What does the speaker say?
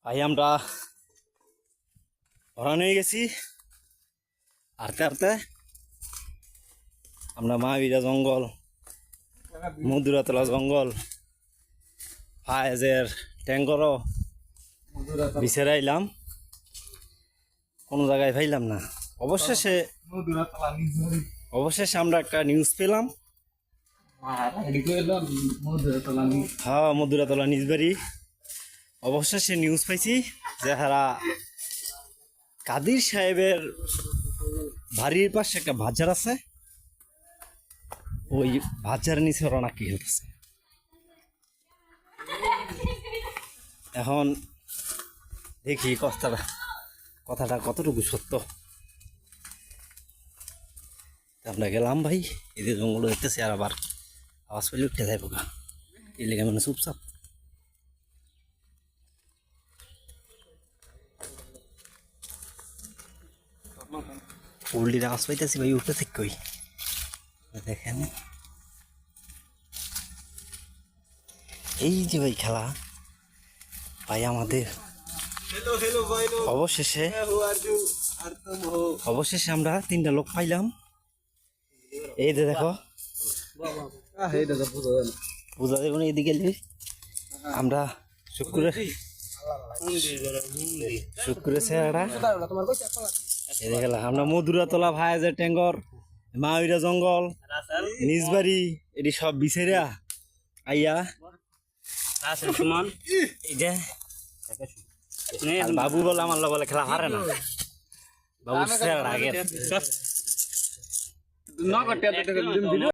ভাই আমরা ভরা নিয়ে গেছি হাঁটতে হাঁটতে। আমরা মাহবিরা জঙ্গল, মধুরাতলা জঙ্গল, ফায়েজের ট্যাঙ্গরও বিছেরে আইলাম, কোনো জায়গায় পাইলাম না। অবশেষে আমরা একটা নিউজ পেলাম। হ্যাঁ, মধুরাতলা নিজবাড়ি। অবশেষে নিউজ পাইছি যে হারা কাদির সাহেবের বাড়ির পাশে একটা বাজার আছে, ওই বাজার নিচে ওরা নাকি হতেছে। এখন দেখি কথাটা কতটুকু সত্য। আমরা গেলাম ভাই, এদের জঙ্গল দেখতেছি, আর আবার আওয়াজ পেলে উঠতে যাই পোকা, এই লেগে মানে চুপচাপ। উল্টির আওয়াজ পাইতেছি ভাই, উঠতে থেকে কই দেখেন। এই যে ভাই খেলা ভাই আমাদের। অবশেষে আমরা 3টা লোক পাইলাম। এই যে দেখো, বুঝা দেব না এদিকে। আমরা শুক্রে ছেড়া আমরা মধুরাতলা, ফায়েজের ট্যাঙ্গর, মাহবিরা জঙ্গল, নিজবাড়ি, এটি সব বিছেরা আইয়া বাবু বলে আমার লোক বলে খেলা হারে না। বাবু আগে